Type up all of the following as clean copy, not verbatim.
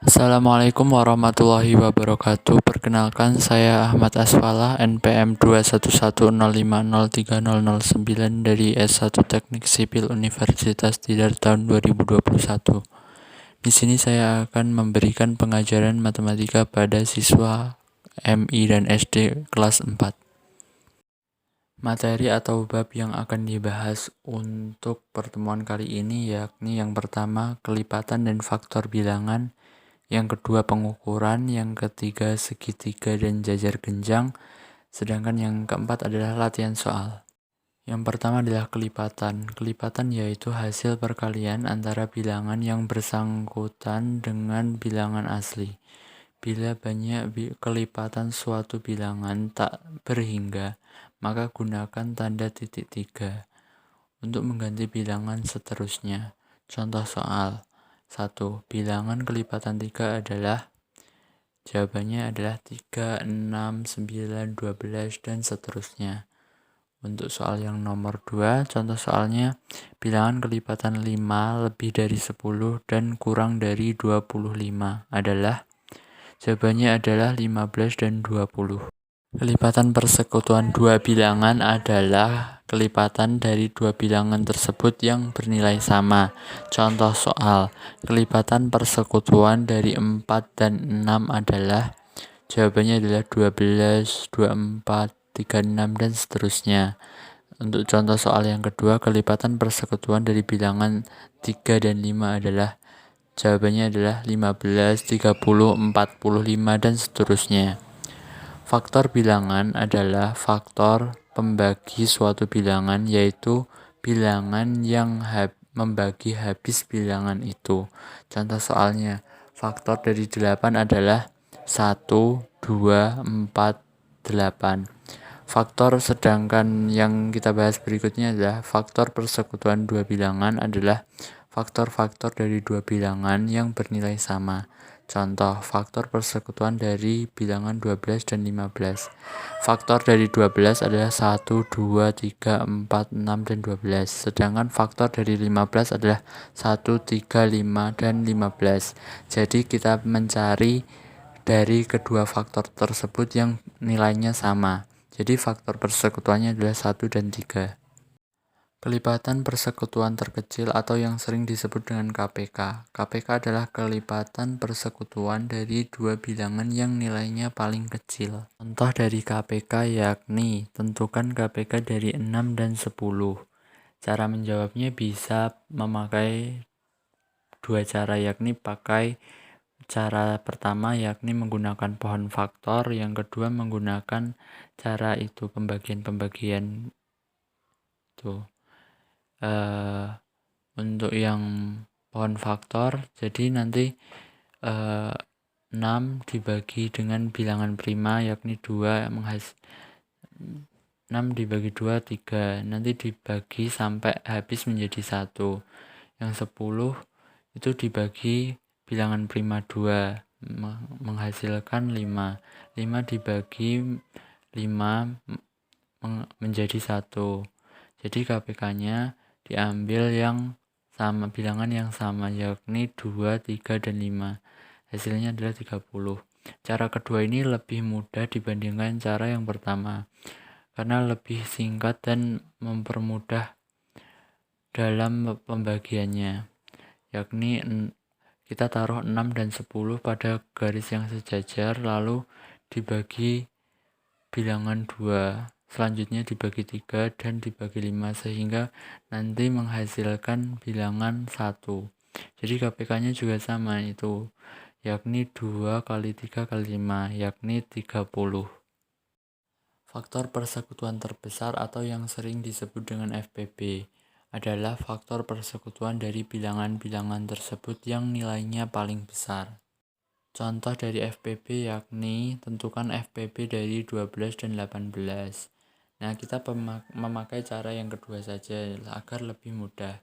Assalamualaikum warahmatullahi wabarakatuh. Perkenalkan, saya Ahmad Asfalah, NPM 21105030009 dari S1 Teknik Sipil Universitas Tidar tahun 2021. Di sini saya akan memberikan pengajaran matematika pada siswa MI dan SD kelas 4. Materi atau bab yang akan dibahas untuk pertemuan kali ini yakni yang pertama, kelipatan dan faktor bilangan, yang kedua pengukuran, yang ketiga segitiga dan jajar genjang, sedangkan yang keempat adalah latihan soal. Yang pertama adalah kelipatan. Kelipatan yaitu hasil perkalian antara bilangan yang bersangkutan dengan bilangan asli. Bila banyak kelipatan suatu bilangan tak berhingga, maka gunakan tanda titik 3 untuk mengganti bilangan seterusnya. Contoh soal 1. Bilangan kelipatan 3 adalah, jawabannya adalah 3, 6, 9, 12, dan seterusnya. Untuk soal yang nomor 2, contoh soalnya, bilangan kelipatan 5 lebih dari 10 dan kurang dari 25 adalah, jawabannya adalah 15 dan 20. Kelipatan persekutuan dua bilangan adalah kelipatan dari dua bilangan tersebut yang bernilai sama. Contoh soal, kelipatan persekutuan dari 4 dan 6 adalah, jawabannya adalah 12, 24, 36, dan seterusnya. Untuk contoh soal yang kedua, kelipatan persekutuan dari bilangan 3 dan 5 adalah, jawabannya adalah 15, 30, 45, dan seterusnya. Faktor bilangan adalah faktor pembagi suatu bilangan, yaitu bilangan yang membagi habis bilangan itu. Contoh soalnya, faktor dari 8 adalah 1, 2, 4, 8. Faktor sedangkan yang kita bahas berikutnya adalah faktor persekutuan dua bilangan adalah faktor-faktor dari dua bilangan yang bernilai sama. Contoh, faktor persekutuan dari bilangan 12 dan 15. Faktor dari 12 adalah 1, 2, 3, 4, 6, dan 12. Sedangkan faktor dari 15 adalah 1, 3, 5, dan 15. Jadi kita mencari dari kedua faktor tersebut yang nilainya sama. Jadi faktor persekutuannya adalah 1 dan 3. Kelipatan persekutuan terkecil atau yang sering disebut dengan KPK. KPK adalah kelipatan persekutuan dari dua bilangan yang nilainya paling kecil. Contoh dari KPK yakni, tentukan KPK dari 6 dan 10. Cara menjawabnya bisa memakai dua cara, yakni pakai cara pertama yakni menggunakan pohon faktor, yang kedua menggunakan cara itu pembagian-pembagian tuh. Untuk yang pohon faktor, jadi nanti 6 dibagi dengan bilangan prima yakni 2, 6 dibagi 2, 3, nanti dibagi sampai habis menjadi 1. Yang 10 itu dibagi bilangan prima 2 menghasilkan 5. 5 dibagi 5 menjadi 1. Jadi KPK-nya diambil yang sama, bilangan yang sama, yakni 2, 3, dan 5. Hasilnya adalah 30. Cara kedua ini lebih mudah dibandingkan cara yang pertama, karena lebih singkat dan mempermudah dalam pembagiannya, yakni kita taruh 6 dan 10 pada garis yang sejajar, lalu dibagi bilangan 2. Selanjutnya dibagi 3 dan dibagi 5 sehingga nanti menghasilkan bilangan 1. Jadi KPK-nya juga sama itu, yakni 2 kali 3 kali 5, yakni 30. Faktor persekutuan terbesar atau yang sering disebut dengan FPB adalah faktor persekutuan dari bilangan-bilangan tersebut yang nilainya paling besar. Contoh dari FPB yakni, tentukan FPB dari 12 dan 18. Nah, kita memakai cara yang kedua saja agar lebih mudah,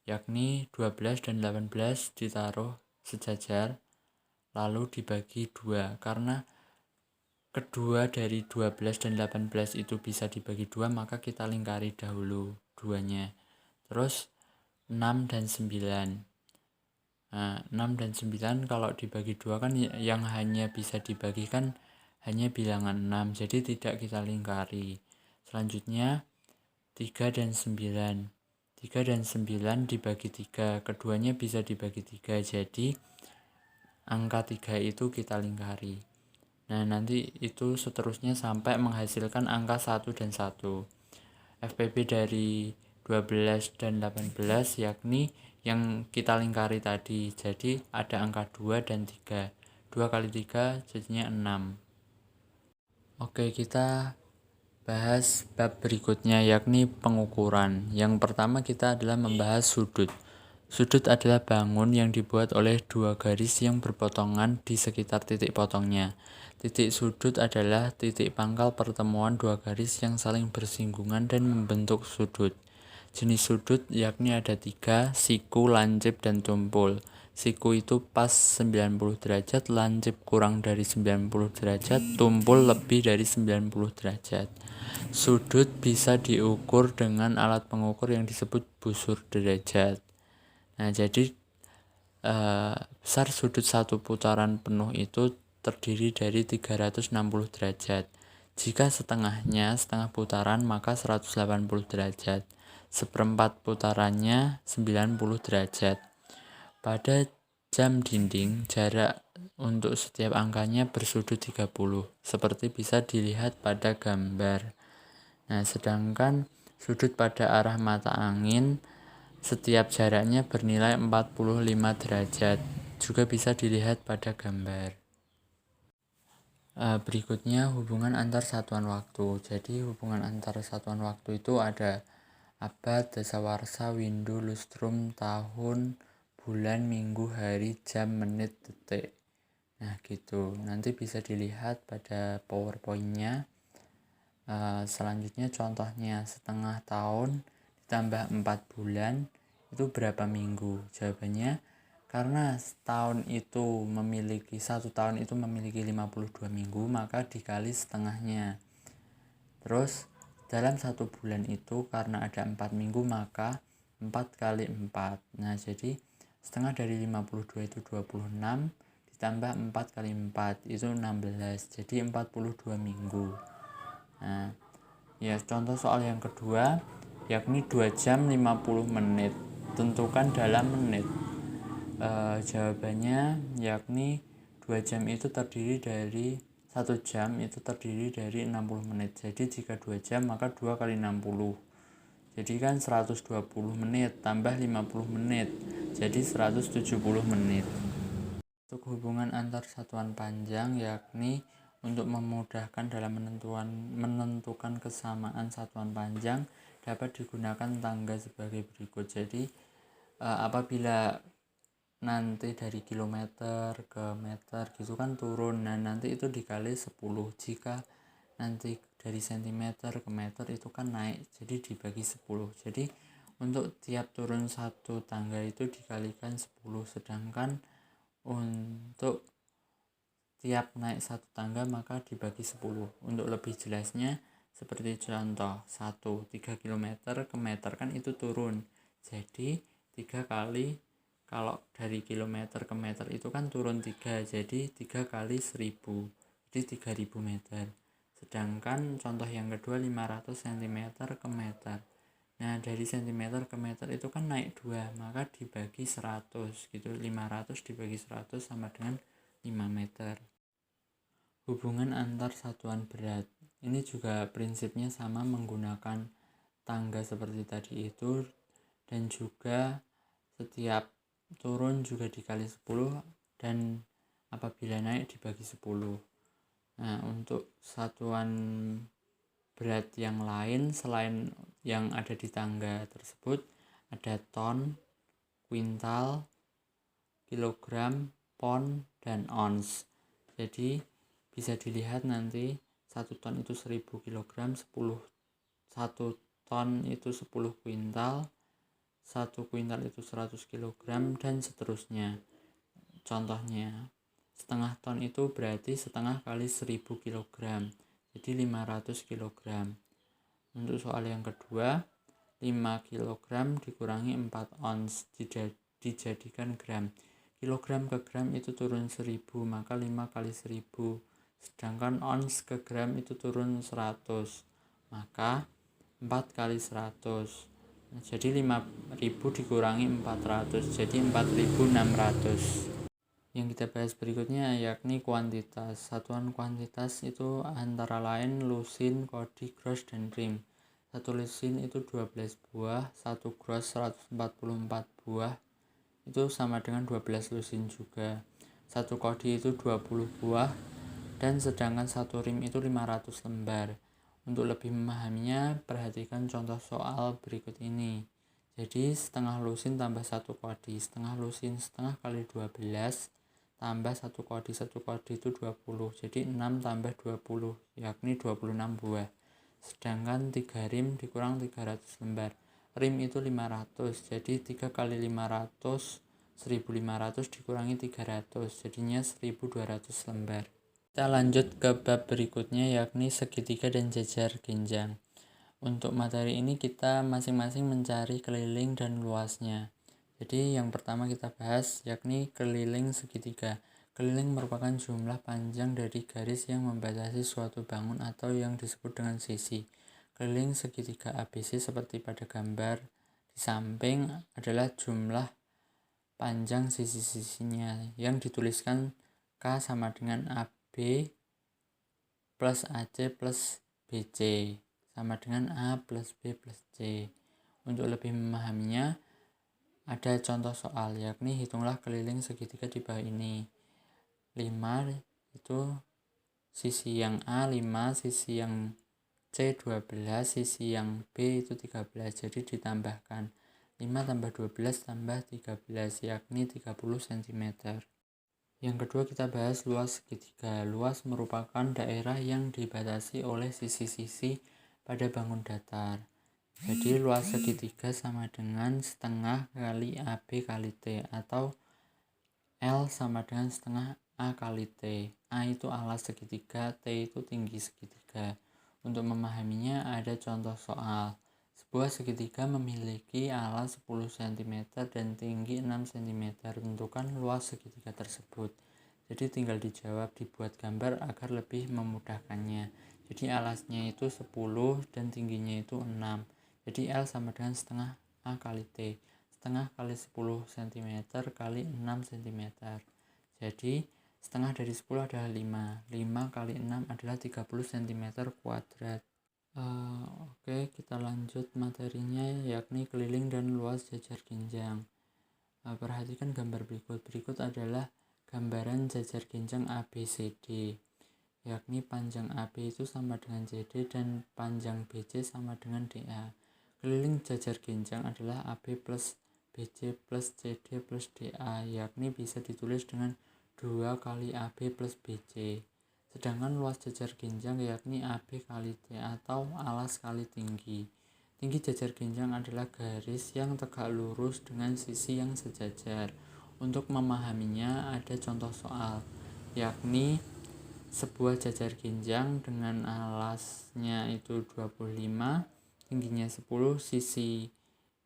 yakni 12 dan 18 ditaruh sejajar lalu dibagi 2. Karena kedua dari 12 dan 18 itu bisa dibagi 2, maka kita lingkari dahulu duanya. Terus 6 dan 9. Nah, 6 dan 9 kalau dibagi 2 kan yang hanya bisa dibagikan hanya bilangan 6, jadi tidak kita lingkari. Selanjutnya 3 dan 9. 3 dan 9 dibagi 3, keduanya bisa dibagi 3, jadi angka 3 itu kita lingkari. Nah, nanti itu seterusnya sampai menghasilkan angka 1 dan 1. FPB dari 12 dan 18 yakni yang kita lingkari tadi. Jadi ada angka 2 dan 3. 2 kali 3 jadinya 6. Oke, kita bahas bab berikutnya yakni pengukuran. Yang pertama kita adalah membahas sudut. Sudut adalah bangun yang dibuat oleh dua garis yang berpotongan di sekitar titik potongnya. Titik sudut adalah titik pangkal pertemuan dua garis yang saling bersinggungan dan membentuk sudut. Jenis sudut yakni ada 3, siku, lancip, dan tumpul. Siku itu pas 90 derajat, lancip kurang dari 90 derajat, tumpul lebih dari 90 derajat. Sudut bisa diukur dengan alat pengukur yang disebut busur derajat. Nah, jadi besar sudut satu putaran penuh itu terdiri dari 360 derajat. Jika setengah putaran maka 180 derajat. Seperempat putarannya 90 derajat. Pada jam dinding, jarak untuk setiap angkanya bersudut 30, seperti bisa dilihat pada gambar. Nah, sedangkan sudut pada arah mata angin setiap jaraknya bernilai 45 derajat, juga bisa dilihat pada gambar. Berikutnya hubungan antar satuan waktu. Jadi hubungan antar satuan waktu itu ada abad, dasawarsa, windu, lustrum, tahun, bulan, minggu, hari, jam, menit, detik. Nah gitu, nanti bisa dilihat pada PowerPoint-nya. Selanjutnya contohnya setengah tahun ditambah 4 bulan itu berapa minggu? Jawabannya karena satu tahun itu memiliki 52 minggu, maka dikali setengahnya. Terus dalam 1 bulan itu karena ada 4 minggu, maka 4 kali 4. Nah jadi setengah dari 52 itu 26, ditambah 4 kali 4 itu 16, jadi 42 minggu. Nah, ya contoh soal yang kedua yakni 2 jam 50 menit. Tentukan dalam menit. Jawabannya yakni 2 jam itu terdiri dari 1 jam itu terdiri dari 60 menit. Jadi jika 2 jam maka 2 kali 60. Jadi kan 120 menit tambah 50 menit. Jadi 170 menit. Untuk hubungan antar satuan panjang yakni untuk memudahkan dalam menentukan kesamaan satuan panjang dapat digunakan tangga sebagai berikut. Jadi apabila nanti dari kilometer ke meter gitu kan turun, nah nanti itu dikali 10. Jika nanti dari sentimeter ke meter itu kan naik, jadi dibagi 10. Jadi untuk tiap turun satu tangga itu dikalikan 10, sedangkan untuk tiap naik satu tangga maka dibagi 10. Untuk lebih jelasnya seperti contoh 3 km ke meter kan itu turun. Jadi 3 kali, kalau dari kilometer ke meter itu kan turun 3, jadi 3 kali 1000, jadi 3000 meter. Sedangkan contoh yang kedua 500 cm ke meter. Nah dari cm ke meter itu kan naik 2, maka dibagi 100 gitu. 500 dibagi 100 sama dengan 5 meter. Hubungan antar satuan berat ini juga prinsipnya sama, menggunakan tangga seperti tadi itu, dan juga setiap turun juga dikali 10 dan apabila naik dibagi 10. Nah untuk satuan berat yang lain selain yang ada di tangga tersebut ada ton, kuintal, kilogram, pon, dan ons. Jadi bisa dilihat nanti 1 ton itu 1000 kg, 1 ton itu 10 kuintal, 1 kuintal itu 100 kg, dan seterusnya. Contohnya setengah ton itu berarti setengah kali 1000 kg, jadi 500 kg. Untuk soal yang kedua 5 kg dikurangi 4 ons dijadikan gram. kilogram ke gram itu turun 1000, maka 5 kali 1000. Sedangkan ons ke gram itu turun 100, maka 4 kali 100. Jadi 5000 dikurangi 400, jadi 4600. Yang kita bahas berikutnya yakni kuantitas. Satuan kuantitas itu antara lain lusin, kodi, gross, dan rim. Satu lusin itu 12 buah, satu gross 144 buah, itu sama dengan 12 lusin juga. Satu kodi itu 20 buah, dan sedangkan satu rim itu 500 lembar. Untuk lebih memahaminya, perhatikan contoh soal berikut ini. Jadi setengah lusin tambah satu kodi, setengah lusin setengah kali 12 tambah satu kodi itu 20, jadi 6 tambah 20 yakni 26 buah. Sedangkan 3 rim dikurang 300 lembar, rim itu 500, jadi 3 kali 500 1500 dikurangi 300, jadinya 1200 lembar. Kita lanjut ke bab berikutnya yakni segitiga dan jajar genjang. Untuk materi ini kita masing-masing mencari keliling dan luasnya. Jadi yang pertama kita bahas yakni keliling segitiga. Keliling merupakan jumlah panjang dari garis yang membatasi suatu bangun atau yang disebut dengan sisi. Keliling segitiga ABC seperti pada gambar di samping adalah jumlah panjang sisi-sisinya yang dituliskan K sama dengan AB plus AC plus BC sama dengan A plus B plus C. Untuk lebih memahaminya, ada contoh soal yakni hitunglah keliling segitiga di bawah ini. 5 itu sisi yang A 5, sisi yang C 12, sisi yang B itu 13, jadi ditambahkan 5 tambah 12 tambah 13 yakni 30 cm. Yang kedua kita bahas luas segitiga. Luas merupakan daerah yang dibatasi oleh sisi-sisi pada bangun datar. Jadi luas segitiga sama dengan setengah kali AB kali T, atau L sama dengan setengah A kali T. A itu alas segitiga, T itu tinggi segitiga. Untuk memahaminya ada contoh soal. Sebuah segitiga memiliki alas 10 cm dan tinggi 6 cm. Tentukan luas segitiga tersebut. Jadi tinggal dijawab, dibuat gambar agar lebih memudahkannya. Jadi alasnya itu 10 dan tingginya itu 6. Jadi L sama dengan setengah A kali T. Setengah kali 10 cm kali 6 cm. Jadi setengah dari 10 adalah 5. 5 kali 6 adalah 30 cm kuadrat. Oke, kita lanjut materinya yakni keliling dan luas jajar genjang. Perhatikan gambar berikut. Berikut adalah gambaran jajar genjang ABCD, yakni panjang AB itu sama dengan CD dan panjang BC sama dengan DA. Keliling jajar genjang adalah AB plus BC plus CD plus DA, yakni bisa ditulis dengan 2 kali AB plus BC. Sedangkan luas jajar genjang yakni AB kali T atau alas kali tinggi. Tinggi jajar genjang adalah garis yang tegak lurus dengan sisi yang sejajar. Untuk memahaminya ada contoh soal, yakni sebuah jajar genjang dengan alasnya itu 25, tingginya 10, sisi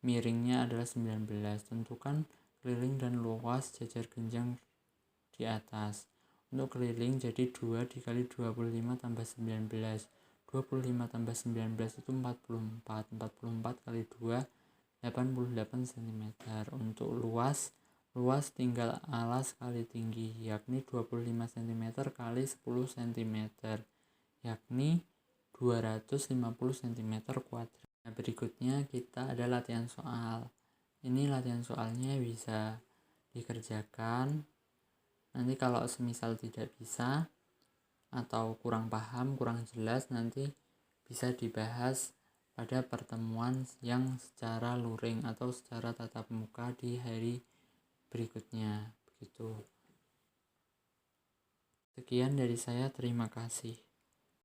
miringnya adalah 19. Tentukan keliling dan luas jajar genjang di atas. Untuk keliling jadi 2 dikali 25 tambah 19. 25 tambah 19 itu 44. 44 kali 2 88 cm. Untuk luas tinggal alas kali tinggi, yakni 25 cm kali 10 cm, yakni 250 cm kuadrat. Nah, berikutnya kita ada latihan soal. Ini latihan soalnya bisa dikerjakan. Nanti kalau semisal tidak bisa atau kurang paham, kurang jelas, nanti bisa dibahas pada pertemuan yang secara luring atau secara tatap muka di hari berikutnya. Begitu. Sekian dari saya, terima kasih.